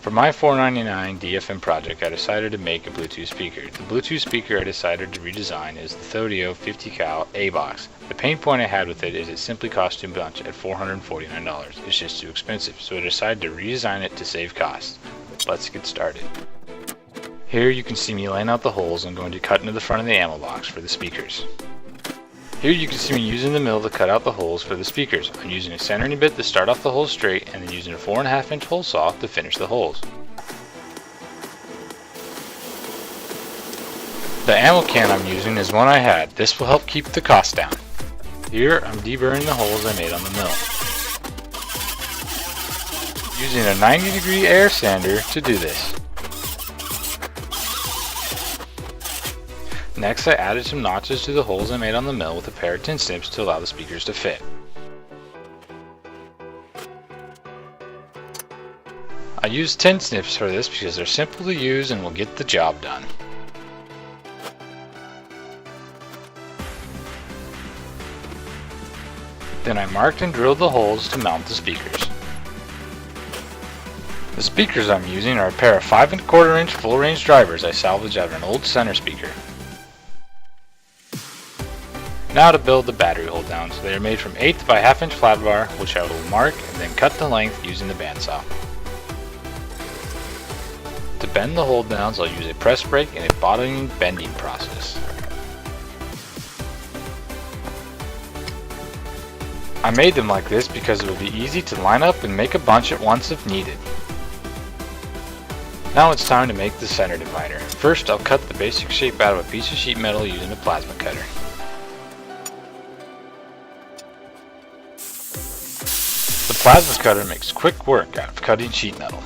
For my $4.99 DFM project, I decided to make a Bluetooth speaker. The Bluetooth speaker I decided to redesign is the Thodio 50 cal A box. The pain point I had with it is it simply cost too much at $449. It's just too expensive, so I decided to redesign it to save costs. Let's get started. Here you can see me laying out the holes I'm going to cut into the front of the ammo box for the speakers. Here you can see me using the mill to cut out the holes for the speakers. I'm using a centering bit to start off the holes straight and then using a 4.5 inch hole saw to finish the holes. The ammo can I'm using is one I had. This will help keep the cost down. Here I'm deburring the holes I made on the mill. Using a 90-degree air sander to do this. Next, I added some notches to the holes I made on the mill with a pair of tin snips to allow the speakers to fit. I used tin snips for this because they're simple to use and will get the job done. Then I marked and drilled the holes to mount the speakers. The speakers I'm using are a pair of 5¼ inch full range drivers I salvaged out of an old center speaker. Now to build the battery hold downs. They are made from 1/8 by 1/2 inch flat bar, which I will mark and then cut the length using the bandsaw. To bend the hold downs, I'll use a press brake and a bottoming bending process. I made them like this because it would be easy to line up and make a bunch at once if needed. Now it's time to make the center divider. First, I'll cut the basic shape out of a piece of sheet metal using a plasma cutter. The plasma cutter makes quick work out of cutting sheet metal.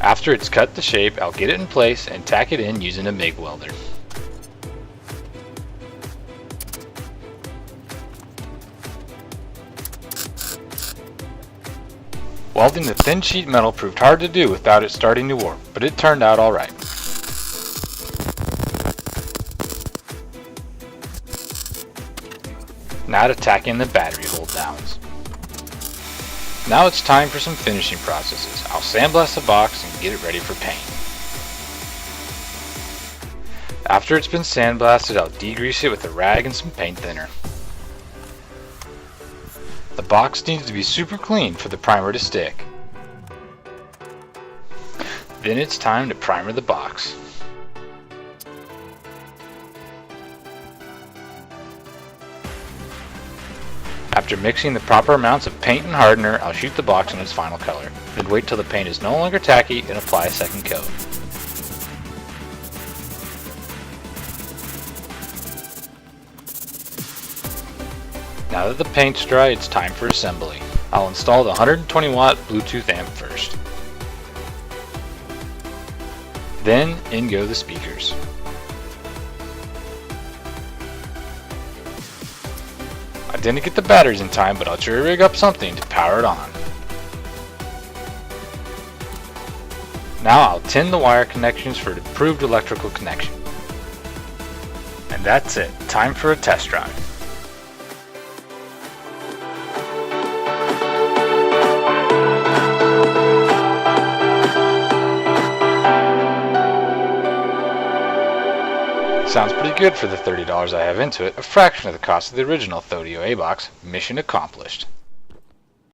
After it's cut the shape, I'll get it in place and tack it in using a MIG welder. Welding the thin sheet metal proved hard to do without it starting to warp, but it turned out alright. Now to tack in the battery hold downs. Now it's time for some finishing processes. I'll sandblast the box and get it ready for paint. After it's been sandblasted, I'll degrease it with a rag and some paint thinner. The box needs to be super clean for the primer to stick. Then it's time to primer the box. After mixing the proper amounts of paint and hardener, I'll shoot the box in its final color. Then wait till the paint is no longer tacky and apply a second coat. Now that the paint's dry, it's time for assembly. I'll install the 120 watt Bluetooth amp first. Then in go the speakers. I didn't get the batteries in time, but I'll jury rig up something to power it on. Now I'll tin the wire connections for an improved electrical connection. And that's it. Time for a test drive. Sounds pretty good for the $30 I have into it, a fraction of the cost of the original Thodio A box. Mission accomplished.